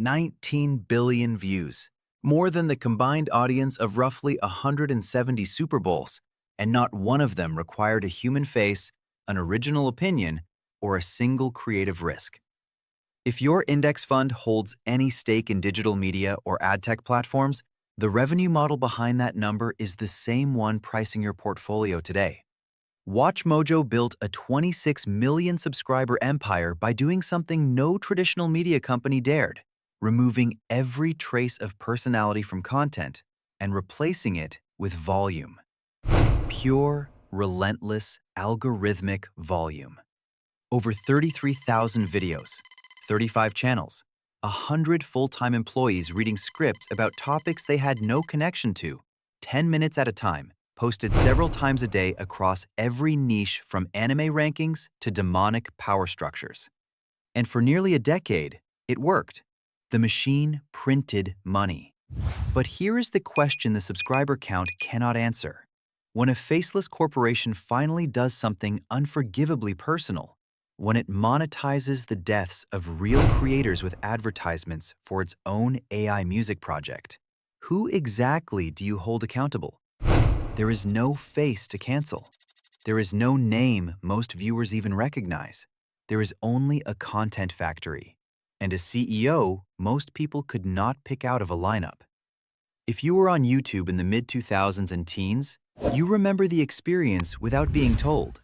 19 billion views, more than the combined audience of roughly 170 Super Bowls, and not one of them required a human face, an original opinion, or a single creative risk. If your index fund holds any stake in digital media or ad tech platforms, the revenue model behind that number is the same one pricing your portfolio today. WatchMojo built a 26 million subscriber empire by doing something no traditional media company dared, removing every trace of personality from content and replacing it with volume. Pure, relentless, algorithmic volume. Over 33,000 videos, 35 channels, 100 full-time employees reading scripts about topics they had no connection to, 10 minutes at a time, posted several times a day across every niche from anime rankings to demonic power structures. And for nearly a decade, it worked. The machine printed money. But here is the question the subscriber count cannot answer. When a faceless corporation finally does something unforgivably personal, when it monetizes the deaths of real creators with advertisements for its own AI music project, who exactly do you hold accountable? There is no face to cancel. There is no name most viewers even recognize. There is only a content factory, and a CEO most people could not pick out of a lineup. If you were on YouTube in the mid-2000s and teens, you remember the experience without being told.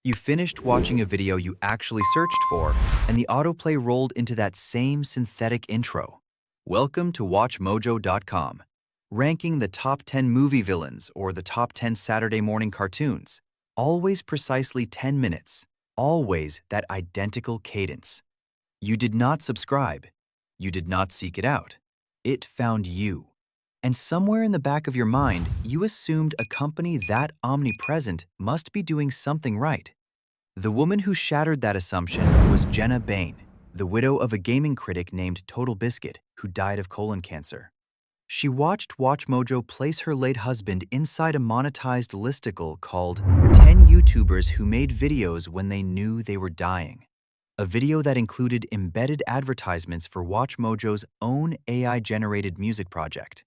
You finished watching a video you actually searched for, and the autoplay rolled into that same synthetic intro. Welcome to WatchMojo.com, ranking the top 10 movie villains or the top 10 Saturday morning cartoons. Always precisely 10 minutes, always that identical cadence. You did not subscribe. You did not seek it out. It found you. And somewhere in the back of your mind, you assumed a company that omnipresent must be doing something right. The woman who shattered that assumption was Genna Bain, the widow of a gaming critic named Total Biscuit, who died of colon cancer. She watched WatchMojo place her late husband inside a monetized listicle called 10 YouTubers Who Made Videos When They Knew They Were Dying. A video that included embedded advertisements for WatchMojo's own AI-generated music project.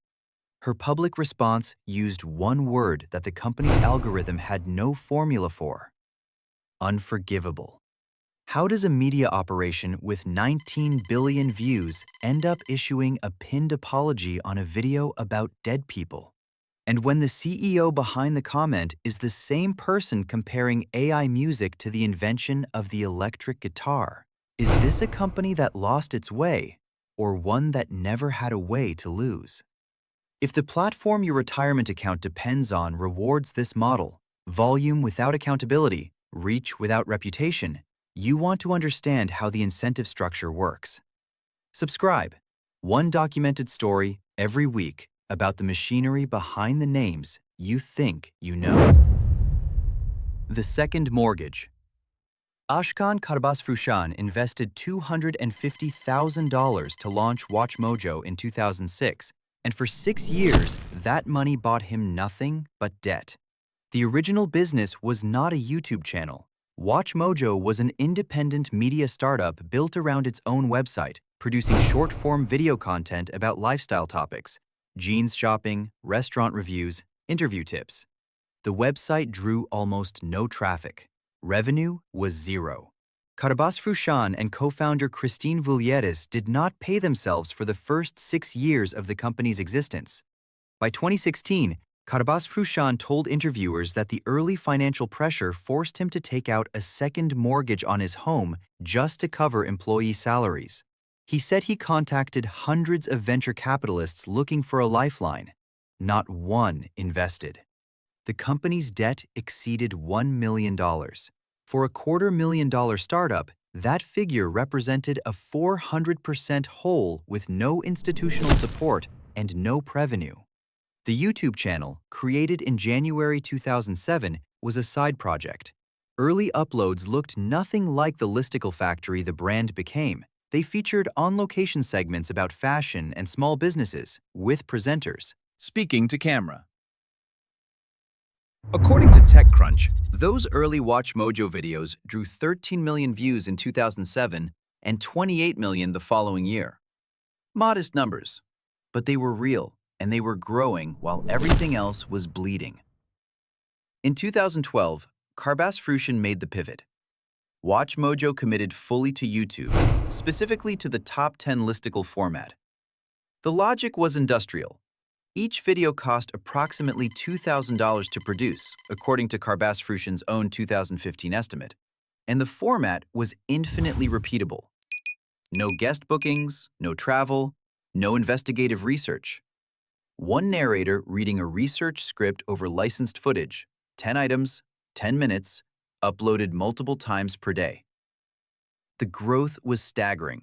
Her public response used one word that the company's algorithm had no formula for: unforgivable. How does a media operation with 19 billion views end up issuing a pinned apology on a video about dead people? And when the CEO behind the comment is the same person comparing AI music to the invention of the electric guitar, is this a company that lost its way, or one that never had a way to lose? If the platform your retirement account depends on rewards this model, volume without accountability, reach without reputation, you want to understand how the incentive structure works. Subscribe. One documented story every week about the machinery behind the names you think you know. The Second Mortgage. Ashkan Karbasfrooshan invested $250,000 to launch WatchMojo in 2006, and for 6 years, that money bought him nothing but debt. The original business was not a YouTube channel. WatchMojo was an independent media startup built around its own website, producing short-form video content about lifestyle topics, jeans shopping, restaurant reviews, interview tips. The website drew almost no traffic. Revenue was zero. Karbasfrooshan and co-founder Christine Vulieris did not pay themselves for the first 6 years of the company's existence. By 2016, Karbasfrooshan told interviewers that the early financial pressure forced him to take out a second mortgage on his home just to cover employee salaries. He said he contacted hundreds of venture capitalists looking for a lifeline. Not one invested. The company's debt exceeded $1 million. For a $250,000 startup, that figure represented a 400% hole with no institutional support and no revenue. The YouTube channel, created in January 2007, was a side project. Early uploads looked nothing like the listicle factory the brand became. They featured on-location segments about fashion and small businesses, with presenters speaking to camera. According to TechCrunch, those early WatchMojo videos drew 13 million views in 2007 and 28 million the following year. Modest numbers, but they were real, and they were growing while everything else was bleeding. In 2012, Karbasfrooshan made the pivot. WatchMojo committed fully to YouTube, specifically to the top 10 listicle format. The logic was industrial. Each video cost approximately $2,000 to produce, according to Karbasfrooshan's own 2015 estimate, and the format was infinitely repeatable. No guest bookings, no travel, no investigative research. One narrator reading a research script over licensed footage, 10 items, 10 minutes, uploaded multiple times per day. The growth was staggering.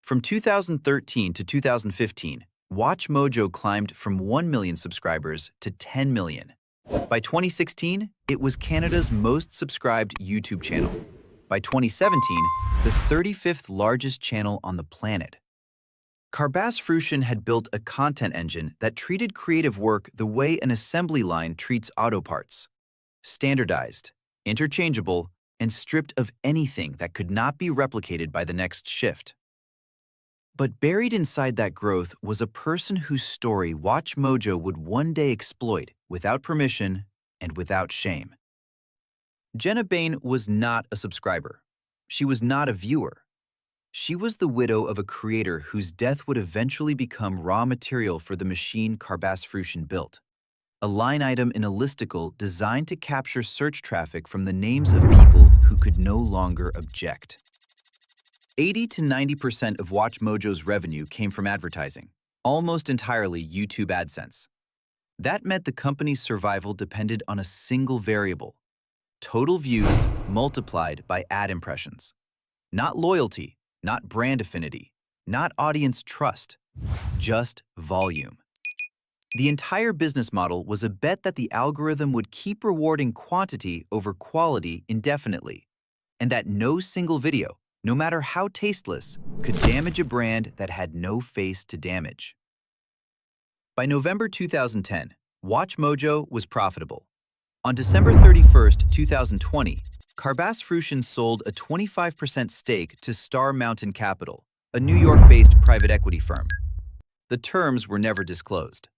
From 2013 to 2015, WatchMojo climbed from 1 million subscribers to 10 million. By 2016, it was Canada's most subscribed YouTube channel. By 2017, the 35th largest channel on the planet. Karbasfrooshan had built a content engine that treated creative work the way an assembly line treats auto parts. Standardized, interchangeable, and stripped of anything that could not be replicated by the next shift. But buried inside that growth was a person whose story WatchMojo would one day exploit without permission and without shame. Genna Bain was not a subscriber. She was not a viewer. She was the widow of a creator whose death would eventually become raw material for the machine Karbasfrooshan built. A line item in a listicle designed to capture search traffic from the names of people who could no longer object. 80 to 90% of WatchMojo's revenue came from advertising, almost entirely YouTube AdSense. That meant the company's survival depended on a single variable: total views multiplied by ad impressions. Not loyalty, not brand affinity, not audience trust, just volume. The entire business model was a bet that the algorithm would keep rewarding quantity over quality indefinitely, and that no single video, no matter how tasteless, could damage a brand that had no face to damage. By November 2010, WatchMojo was profitable. On December 31, 2020, Karbasfrooshan sold a 25% stake to Star Mountain Capital, a New York-based private equity firm. The terms were never disclosed.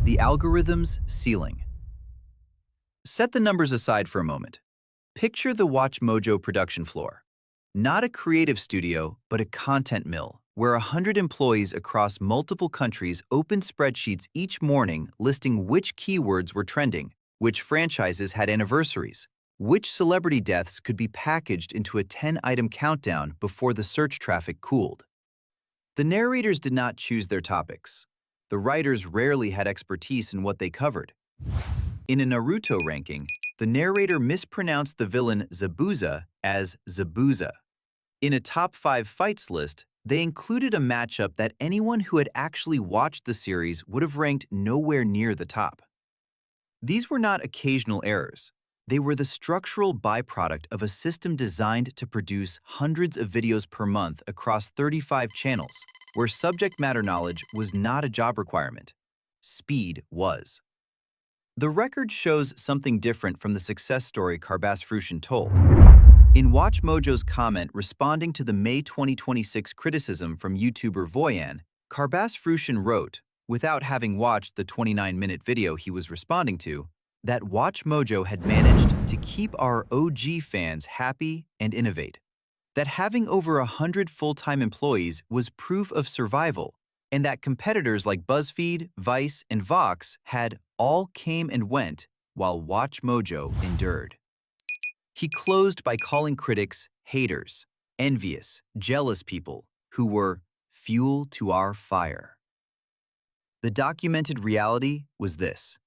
The algorithm's ceiling. Set the numbers aside for a moment. Picture the WatchMojo production floor. Not a creative studio, but a content mill, where 100 employees across multiple countries opened spreadsheets each morning listing which keywords were trending, which franchises had anniversaries, which celebrity deaths could be packaged into a 10-item countdown before the search traffic cooled. The narrators did not choose their topics. The writers rarely had expertise in what they covered. In a Naruto ranking, the narrator mispronounced the villain Zabuza as Zabuza. In a top 5 fights list, they included a matchup that anyone who had actually watched the series would have ranked nowhere near the top. These were not occasional errors. They were the structural byproduct of a system designed to produce hundreds of videos per month across 35 channels, where subject matter knowledge was not a job requirement. Speed was. The record shows something different from the success story Karbasfrooshan told. In WatchMojo's comment responding to the May 2026 criticism from YouTuber Voyan, Karbasfrooshan wrote, without having watched the 29-minute video he was responding to, that WatchMojo had managed to keep our OG fans happy and innovate. That having over 100 full-time employees was proof of survival, and that competitors like BuzzFeed, Vice, and Vox had all came and went while WatchMojo endured. He closed by calling critics haters, envious, jealous people who were fuel to our fire. The documented reality was this.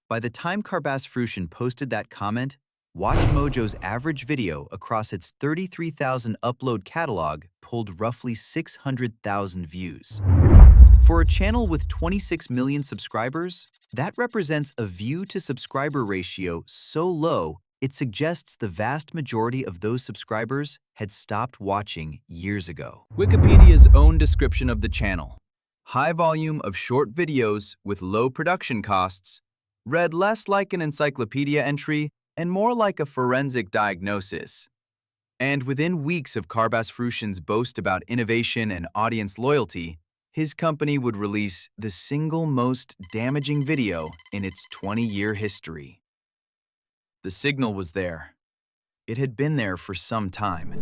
By the time Karbasfrooshan posted that comment, WatchMojo's average video across its 33,000 upload catalog pulled roughly 600,000 views. For a channel with 26 million subscribers, that represents a view-to-subscriber ratio so low it suggests the vast majority of those subscribers had stopped watching years ago. Wikipedia's own description of the channel. High volume of short videos with low production costs, read less like an encyclopedia entry and more like a forensic diagnosis. And within weeks of Karbasfrooshan's boast about innovation and audience loyalty, his company would release the single most damaging video in its 20-year history. The signal was there. It had been there for some time.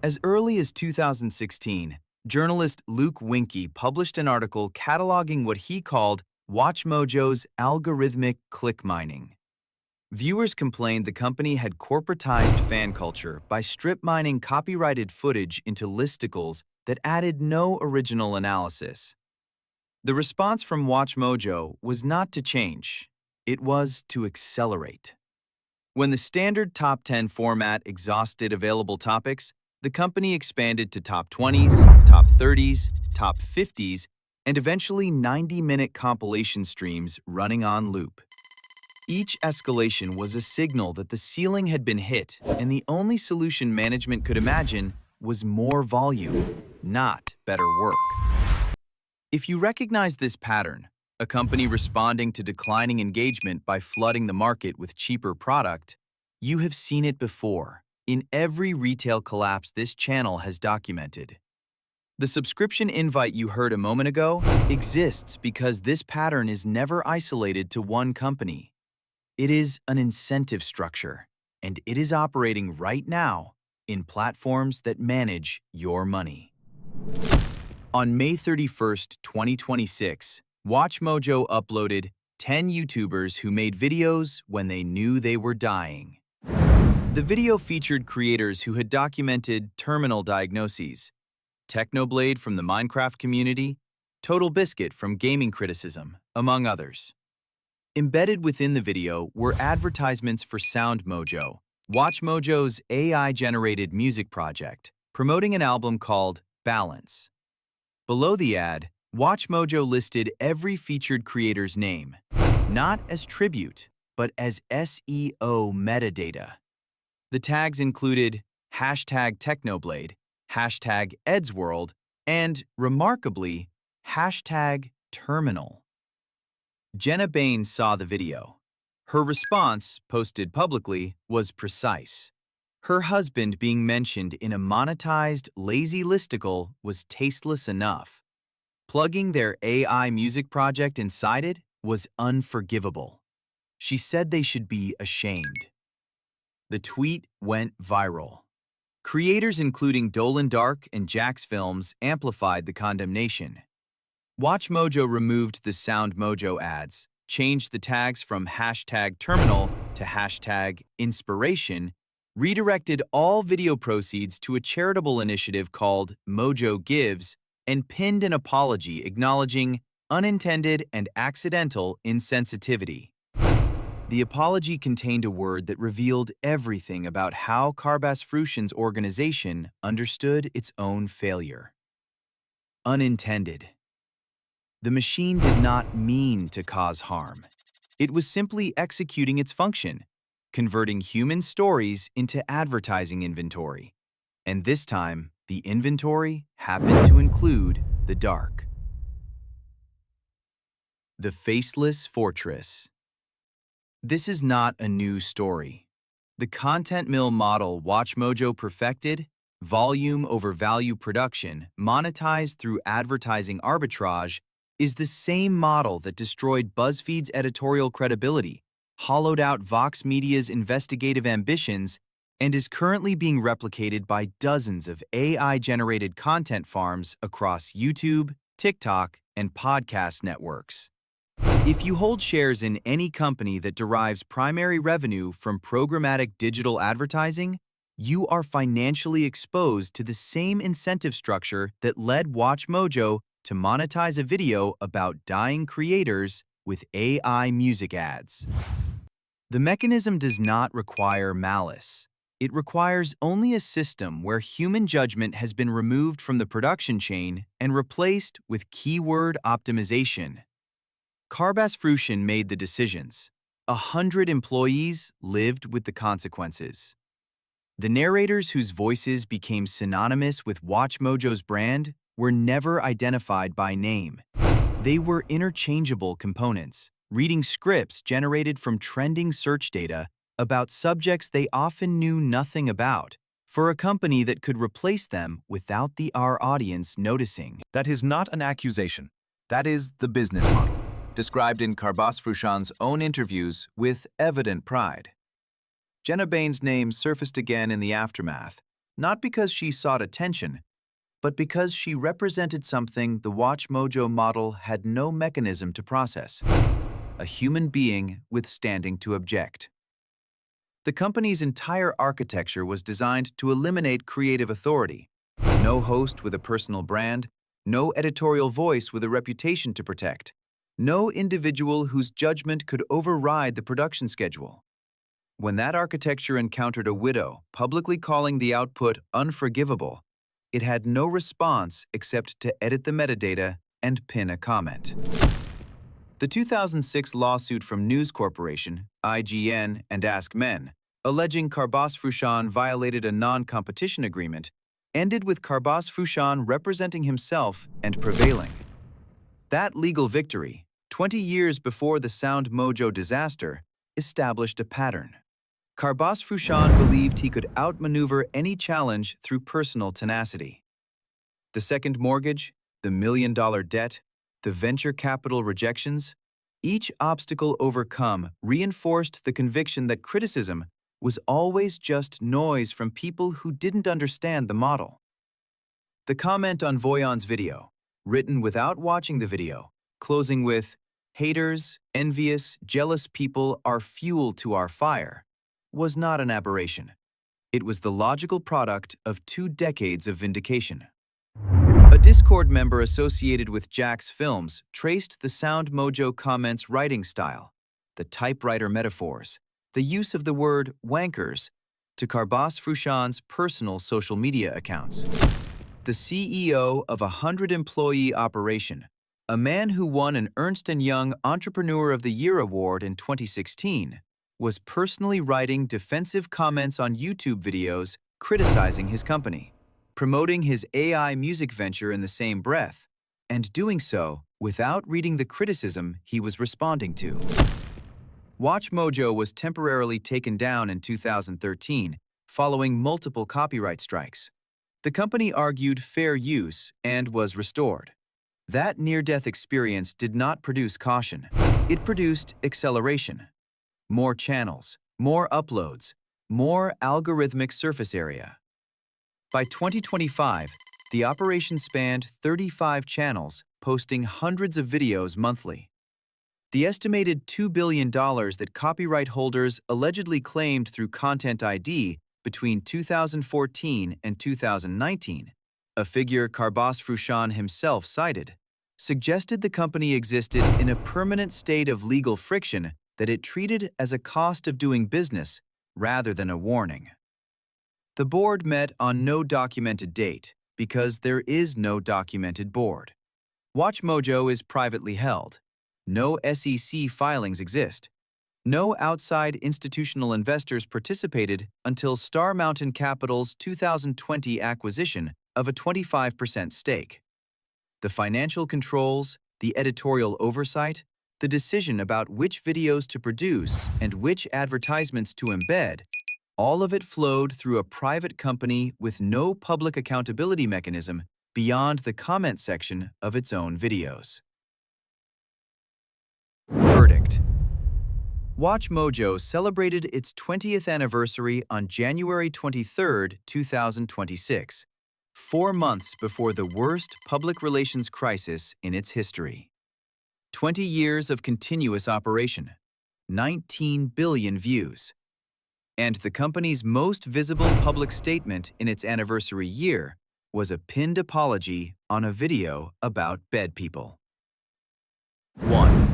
As early as 2016, journalist Luke Winkie published an article cataloging what he called WatchMojo's algorithmic click mining. Viewers complained the company had corporatized fan culture by strip mining copyrighted footage into listicles that added no original analysis. The response from WatchMojo was not to change, it was to accelerate. When the standard top 10 format exhausted available topics, the company expanded to top 20s, top 30s, top 50s, and eventually 90-minute compilation streams running on loop. Each escalation was a signal that the ceiling had been hit, and the only solution management could imagine was more volume, not better work. If you recognize this pattern, a company responding to declining engagement by flooding the market with cheaper product, you have seen it before in every retail collapse this channel has documented. The subscription invite you heard a moment ago exists because this pattern is never isolated to one company. It is an incentive structure, and it is operating right now in platforms that manage your money. On May 31st, 2026, WatchMojo uploaded 10 YouTubers who made videos when they knew they were dying. The video featured creators who had documented terminal diagnoses, Technoblade from the Minecraft community, Total Biscuit from gaming criticism, among others. Embedded within the video were advertisements for SoundMojo, WatchMojo's AI-generated music project, promoting an album called Balance. Below the ad, WatchMojo listed every featured creator's name, not as tribute, but as SEO metadata. The tags included hashtag Technoblade, hashtag Edsworld, and, remarkably, hashtag Terminal. Genna Bain saw the video. Her response, posted publicly, was precise. Her husband being mentioned in a monetized, lazy listicle was tasteless enough. Plugging their AI music project inside it was unforgivable. She said they should be ashamed. The tweet went viral. Creators including Dolan Dark and Jax Films amplified the condemnation. WatchMojo removed the SoundMojo ads, changed the tags from hashtag Terminal to hashtag Inspiration, redirected all video proceeds to a charitable initiative called MojoGives, and pinned an apology acknowledging unintended and accidental insensitivity. The apology contained a word that revealed everything about how Karbasfrooshan's organization understood its own failure. Unintended. The machine did not mean to cause harm. It was simply executing its function, converting human stories into advertising inventory. And this time, the inventory happened to include the dark. The Faceless Fortress. This is not a new story. The content mill model WatchMojo perfected, volume over value production, monetized through advertising arbitrage, is the same model that destroyed BuzzFeed's editorial credibility, hollowed out Vox Media's investigative ambitions, and is currently being replicated by dozens of AI-generated content farms across YouTube, TikTok, and podcast networks. If you hold shares in any company that derives primary revenue from programmatic digital advertising, you are financially exposed to the same incentive structure that led WatchMojo to monetize a video about dying creators with AI music ads. The mechanism does not require malice. It requires only a system where human judgment has been removed from the production chain and replaced with keyword optimization. Karbasfrooshan made the decisions. 100 employees lived with the consequences. The narrators whose voices became synonymous with WatchMojo's brand were never identified by name. They were interchangeable components, reading scripts generated from trending search data about subjects they often knew nothing about, for a company that could replace them without our audience noticing. That is not an accusation. That is the business model, Described in Karbasfrooshan's own interviews with evident pride. Genna Bain's name surfaced again in the aftermath, not because she sought attention, but because she represented something the WatchMojo model had no mechanism to process: a human being withstanding to object. The company's entire architecture was designed to eliminate creative authority. No host with a personal brand, no editorial voice with a reputation to protect, no individual whose judgment could override the production schedule. When that architecture encountered a widow publicly calling the output unforgivable, it had no response except to edit the metadata and pin a comment. The 2006 lawsuit from News Corporation, IGN, and Ask Men, alleging Karbasfrooshan violated a non-competition agreement, ended with Karbasfrooshan representing himself and prevailing. That legal victory, 20 years before the SoundMojo disaster, established a pattern. Karbasfrooshan believed he could outmaneuver any challenge through personal tenacity. The second mortgage, the million-dollar debt, the venture capital rejections, each obstacle overcome reinforced the conviction that criticism was always just noise from people who didn't understand the model. The comment on Voyan's video, written without watching the video, closing with, "Haters, envious, jealous people are fuel to our fire," was not an aberration. It was the logical product of 2 decades of vindication. A Discord member associated with Jack's films traced the SoundMojo comments' writing style, the typewriter metaphors, the use of the word wankers, to Karbasfrooshan's personal social media accounts. The CEO of a 100-employee operation, a man who won an Ernst & Young Entrepreneur of the Year award in 2016, was personally writing defensive comments on YouTube videos criticizing his company, promoting his AI music venture in the same breath, and doing so without reading the criticism he was responding to. WatchMojo was temporarily taken down in 2013, following multiple copyright strikes. The company argued fair use and was restored. That near-death experience did not produce caution. It produced acceleration. More channels, more uploads, more algorithmic surface area. By 2025, the operation spanned 35 channels, posting hundreds of videos monthly. The estimated $2 billion that copyright holders allegedly claimed through Content ID between 2014 and 2019, a figure Karbasfrooshan himself cited, suggested the company existed in a permanent state of legal friction that it treated as a cost of doing business rather than a warning. The board met on no documented date because there is no documented board. WatchMojo is privately held. No SEC filings exist. No outside institutional investors participated until Star Mountain Capital's 2020 acquisition of a 25% stake. The financial controls, the editorial oversight, the decision about which videos to produce and which advertisements to embed, all of it flowed through a private company with no public accountability mechanism beyond the comment section of its own videos. Verdict. WatchMojo celebrated its 20th anniversary on January 23, 2026, 4 months before the worst public relations crisis in its history. 20 years of continuous operation, 19 billion views. And the company's most visible public statement in its anniversary year was a pinned apology on a video about bed people. 1.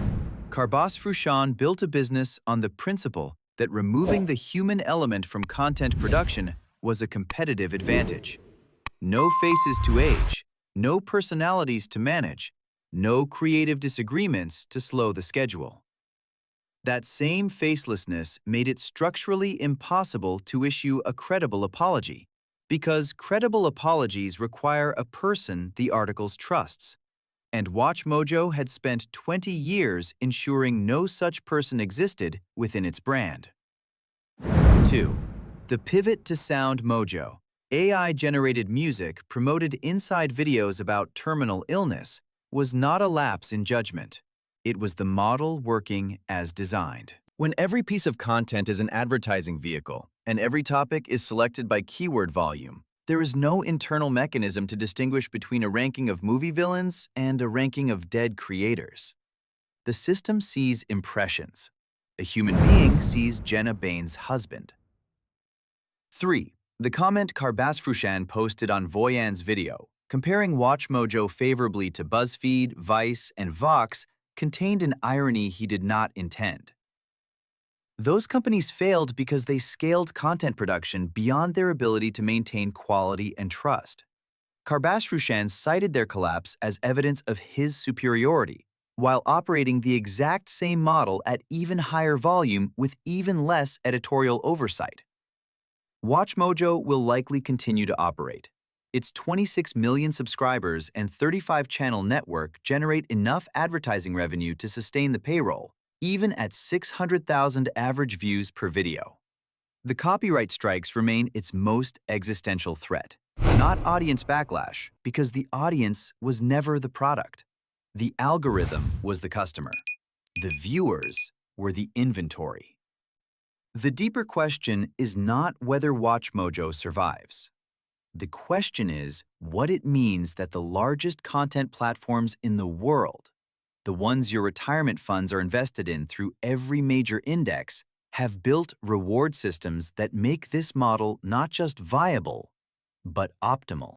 Karbasfrooshan built a business on the principle that removing the human element from content production was a competitive advantage. No faces to age, no personalities to manage, no creative disagreements to slow the schedule. That same facelessness made it structurally impossible to issue a credible apology, because credible apologies require a person the articles trusts, and WatchMojo had spent 20 years ensuring no such person existed within its brand. 2. The pivot to SoundMojo, AI-generated music promoted inside videos about terminal illness was not a lapse in judgment. It was the model working as designed. When every piece of content is an advertising vehicle and every topic is selected by keyword volume, there is no internal mechanism to distinguish between a ranking of movie villains and a ranking of dead creators. The system sees impressions. A human being sees Genna Bain's husband. 3. The comment Karbasfrooshan posted on Voyan's video, comparing WatchMojo favorably to BuzzFeed, Vice, and Vox, contained an irony he did not intend. Those companies failed because they scaled content production beyond their ability to maintain quality and trust. Karbasfrooshan cited their collapse as evidence of his superiority, while operating the exact same model at even higher volume with even less editorial oversight. WatchMojo will likely continue to operate. Its 26 million subscribers and 35-channel network generate enough advertising revenue to sustain the payroll, even at 600,000 average views per video. The copyright strikes remain its most existential threat, not audience backlash, because the audience was never the product. The algorithm was the customer. The viewers were the inventory. The deeper question is not whether WatchMojo survives. The question is what it means that the largest content platforms in the world, the ones your retirement funds are invested in through every major index, have built reward systems that make this model not just viable, but optimal.